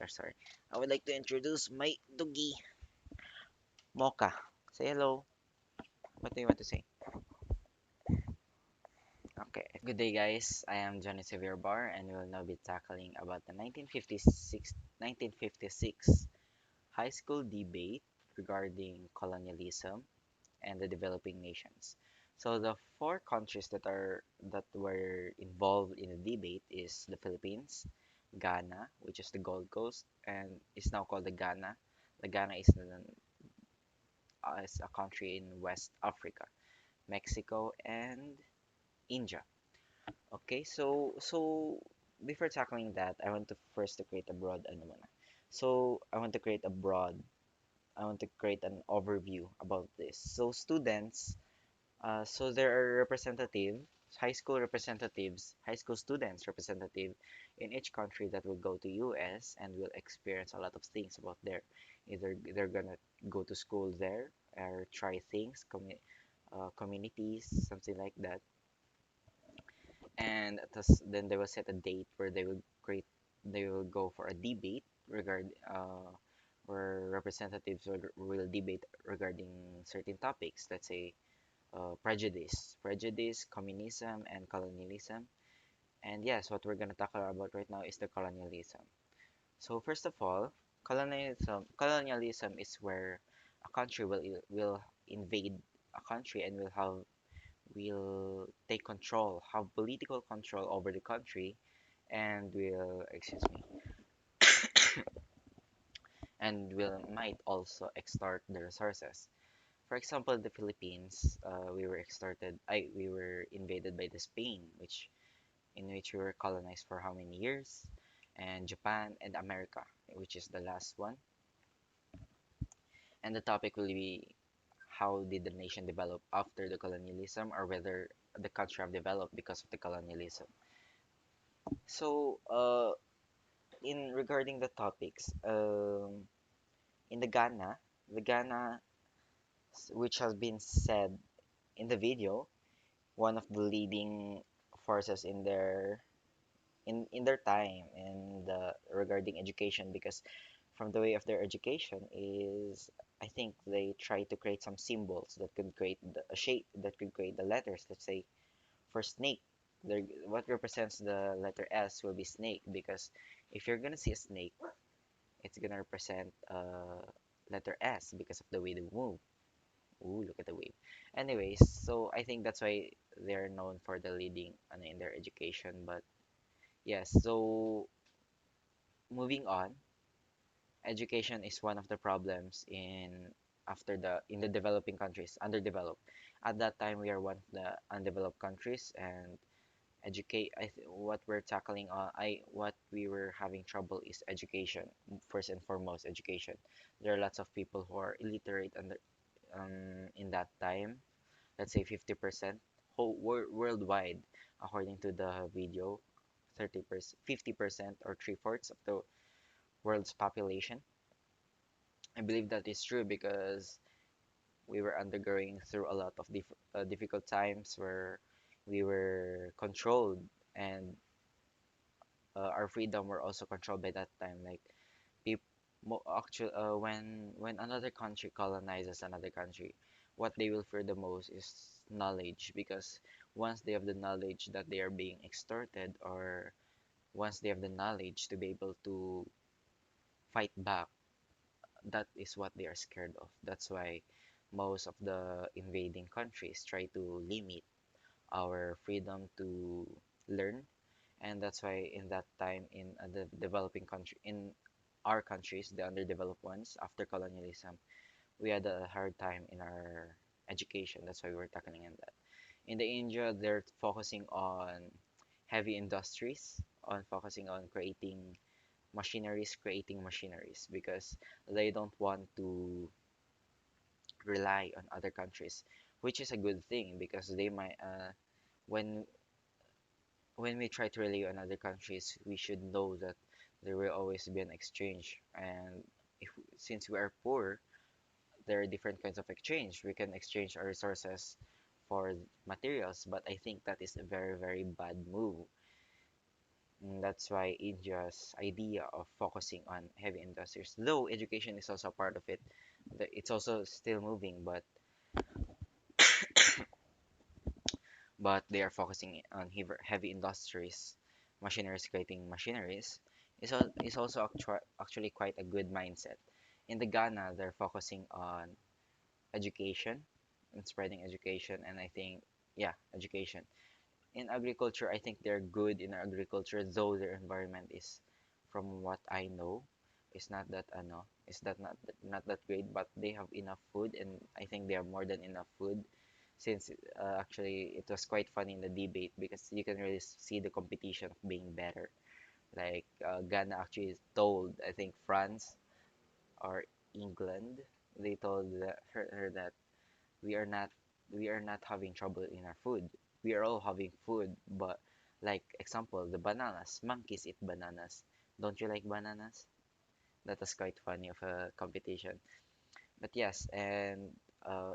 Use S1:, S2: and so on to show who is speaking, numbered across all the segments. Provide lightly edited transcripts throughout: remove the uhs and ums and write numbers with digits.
S1: sorry. I would like to introduce my doggy, Mocha. Say hello. What do you want to say? Okay. Good day, guys. I am Johnny Xavier Barr, and we will now be tackling about the 1956 high school debate regarding colonialism and the developing nations. So the four countries that were involved in the debate is the Philippines, Ghana, which is the Gold Coast, and is now called the Ghana. The Ghana is a country in West Africa, Mexico, and India. Okay, so before tackling that, I want to first to create a broad ano muna. So I want to create a broad I want to create an overview about this. So students, so there are high school students representative in each country that will go to US and will experience a lot of things about there. Either they're gonna go to school there or try things, communities, something like that. And then they will set a date where they will go for a debate where representatives will debate regarding certain topics. Let's say prejudice, communism, and colonialism. And yes, what we're gonna talk about right now is the colonialism. So first of all, colonialism is where a country will invade a country and will take control, have political control over the country, and will excuse me, and will might also extort the resources. For example, the Philippines, we were invaded by the Spain, in which we were colonized for how many years, and Japan and America, which is the last one. And the topic will be how did the nation develop after the colonialism, or whether the country have developed because of the colonialism. So, in regarding the topics, in the Ghana, which has been said in the video, one of the leading forces in their time and regarding education, because from the way of their education is, I think they try to create some symbols that could create a shape that could create the letters. Let's say for snake, what represents the letter S will be snake, because if you're gonna see a snake, it's gonna represent letter S because of the way they move. Ooh, look at the wave. Anyways, so I think that's why they're known for the leading in their education. But yes, so moving on, education is one of the problems in the developing countries, underdeveloped. At that time, we are one of the undeveloped countries, and what we're tackling what we were having trouble is education. First and foremost, education. There are lots of people who are illiterate in that time. Let's say 50% worldwide, according to the video. 30%, 50%, or three-fourths of the world's population. I believe that is true because we were undergoing through a lot of difficult times where we were controlled, and our freedom were also controlled by that time. Like people, actually, when another country colonizes another country, what they will fear the most is knowledge, because once they have the knowledge that they are being extorted, or once they have the knowledge to be able to fight back, that is what they are scared of. That's why most of the invading countries try to limit our freedom to learn. And that's why in that time, in the developing country, in our countries, the underdeveloped ones, after colonialism, we had a hard time in our education. That's why we were tackling on that. In the India, they're focusing on heavy industries, on focusing on creating machineries, because they don't want to rely on other countries, which is a good thing, because they might when when we try to rely on other countries, we should know that there will always be an exchange. And if since we are poor, there are different kinds of exchange. We can exchange our resources for materials, but I think that is a very, very bad move. That's why India's idea of focusing on heavy industries, though education is also a part of it, it's also still moving, but they are focusing on heavy industries, machineries, creating machineries, is also actually quite a good mindset. In the Ghana, they're focusing on education and spreading education, and I think, yeah, education. In agriculture, I think they're good in agriculture, though their environment is, from what I know, is not that is that not that great, but they have enough food, and I think they have more than enough food. Since actually it was quite funny in the debate because you can really see the competition of being better. Like Ghana actually told, I think France or England, they told her that we are not we are not having trouble in our food. We are all having food, but like example, the bananas. Monkeys eat bananas. Don't you like bananas? That was quite funny of a competition. But yes, and uh,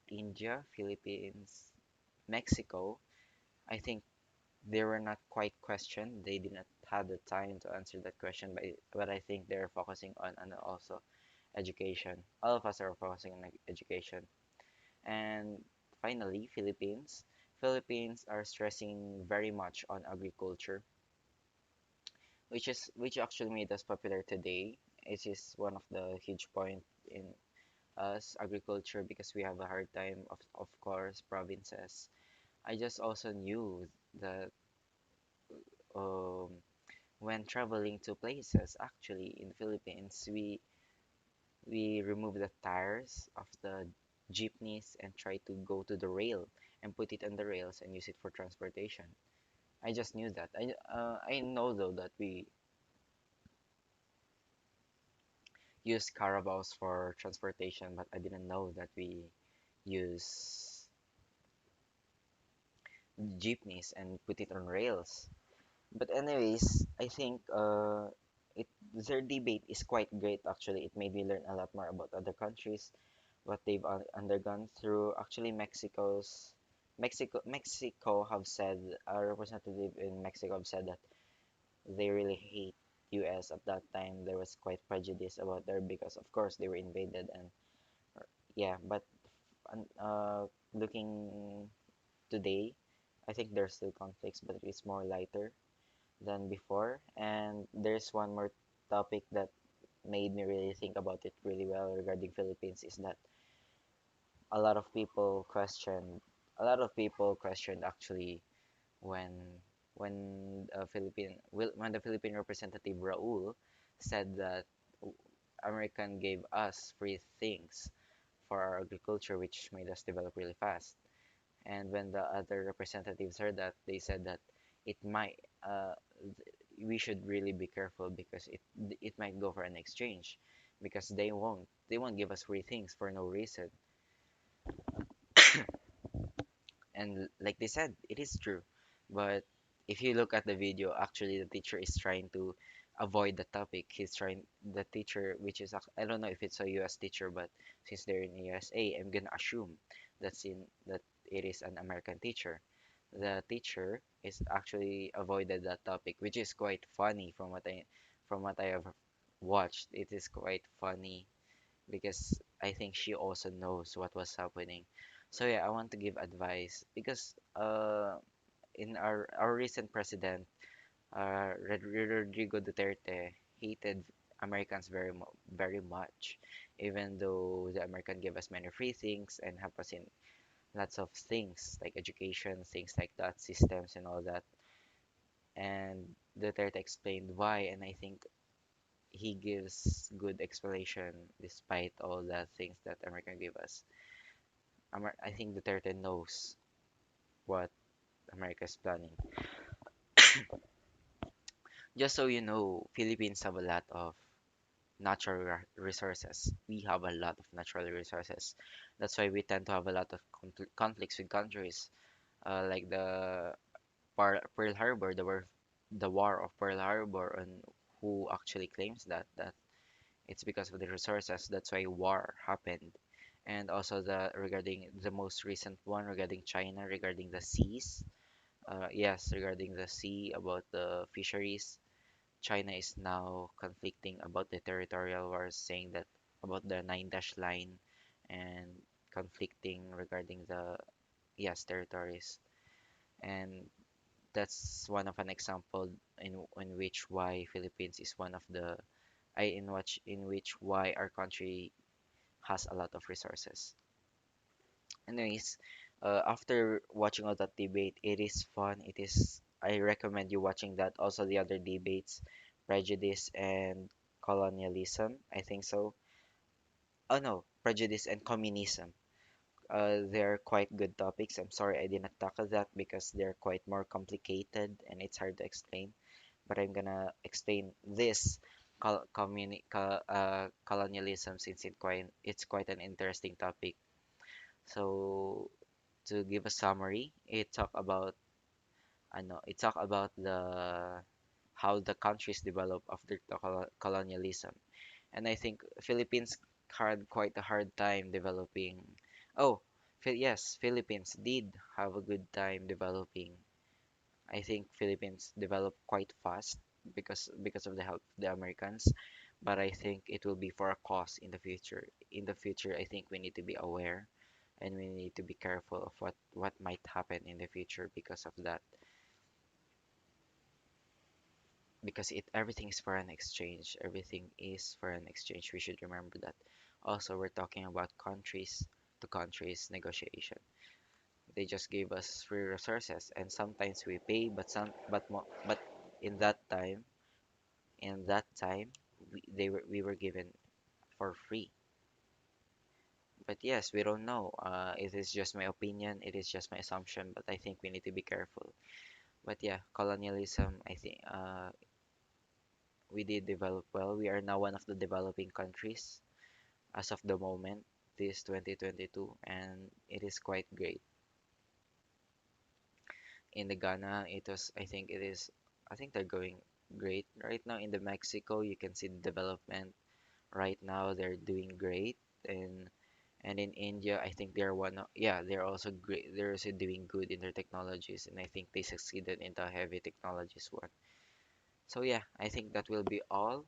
S1: India, Philippines, Mexico, I think they were not quite questioned. They did not have the time to answer that question, but I think they're focusing on also education. All of us are focusing on education. And finally, Philippines. Philippines are stressing very much on agriculture, which actually made us popular today. It is one of the huge point in us agriculture because we have a hard time of course provinces. I just also knew that um, when traveling to places actually in Philippines we remove the tires of the jeepneys and try to go to the rail and put it on the rails and use it for transportation. I just knew that. I know though that we use caravels for transportation, but I didn't know that we use jeepneys and put it on rails. But anyways, I think it their debate is quite great actually. It made me learn a lot more about other countries, what they've undergone through. Actually, Mexico have said, a representative in Mexico have said that they really hate US at that time. There was quite prejudice about there because of course they were invaded and yeah, but looking today, I think there's still conflicts, but it's more lighter than before. And there's one more topic that made me really think about it really well regarding Philippines is that a lot of people questioned actually when when the Philippine representative Raul said that American gave us free things for our agriculture, which made us develop really fast. And when the other representatives heard that, they said that it might we should really be careful because it might go for an exchange because they won't give us free things for no reason. And like they said, it is true. But if you look at the video, actually the teacher is trying to avoid the topic. He's trying the teacher, which is I don't know if it's a US teacher, but since they're in the USA, I'm gonna assume that it is an American teacher. The teacher is actually avoided that topic, which is quite funny from what I have watched. It is quite funny because I think she also knows what was happening. So yeah, I want to give advice because in our recent president, Rodrigo Duterte hated Americans very much, even though the American gave us many free things and help us in lots of things like education, things like that, systems and all that. And Duterte explained why, and I think he gives good explanation despite all the things that America gave us. I think Duterte knows what America is planning. Just so you know, Philippines have a lot of natural resources. We have a lot of natural resources. That's why we tend to have a lot of conflicts with countries, like the Pearl Harbor, the war of Pearl Harbor, and who actually claims that it's because of the resources. That's why war happened. And also the regarding the most recent one regarding China regarding the seas. Yes, regarding the sea, about the fisheries, China is now conflicting about the territorial wars, saying that about the nine dash line and conflicting regarding the yes territories. And that's one of an example in which why Philippines is one of the I in which why our country has a lot of resources. Anyways, after watching all that debate, it is fun. It is I recommend you watching that. Also the other debates, prejudice and colonialism. I think so. Oh no, prejudice and communism. They're quite good topics. I'm sorry I didn't tackle that because they're quite more complicated and it's hard to explain. But I'm gonna explain this colonialism since it's quite an interesting topic. So to give a summary, it talk about the how the countries develop after the colonialism. And I think Philippines had quite a hard time developing. Oh, yes, Philippines did have a good time developing. I think Philippines developed quite fast because of the help of the Americans, but I think it will be for a cause in the future. In the future, I think we need to be aware and we need to be careful of what might happen in the future because of that. Because it everything is for an exchange. Everything is for an exchange. We should remember that. Also, we're talking about countries to countries negotiation. They just gave us free resources, and sometimes we pay, but in that time, in that time, we were given for free. But yes, we don't know. It is just my opinion. It is just my assumption. But I think we need to be careful. But yeah, colonialism. I think we did develop well. We are now one of the developing countries as of the moment, this 2022, and it is quite great. In the Ghana, I think they're going great right now. In the Mexico, you can see the development right now. They're doing great, and in India, I think they're they're also great. They're also doing good in their technologies, and I think they succeeded in the heavy technologies one. So yeah, I think that will be all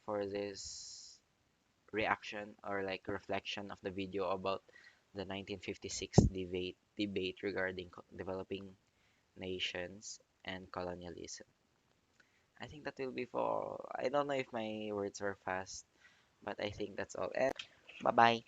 S1: for this reaction or like reflection of the video about the 1956 debate regarding developing nations and colonialism. I think that will be for I don't know if my words were fast, but I think that's all. And bye bye.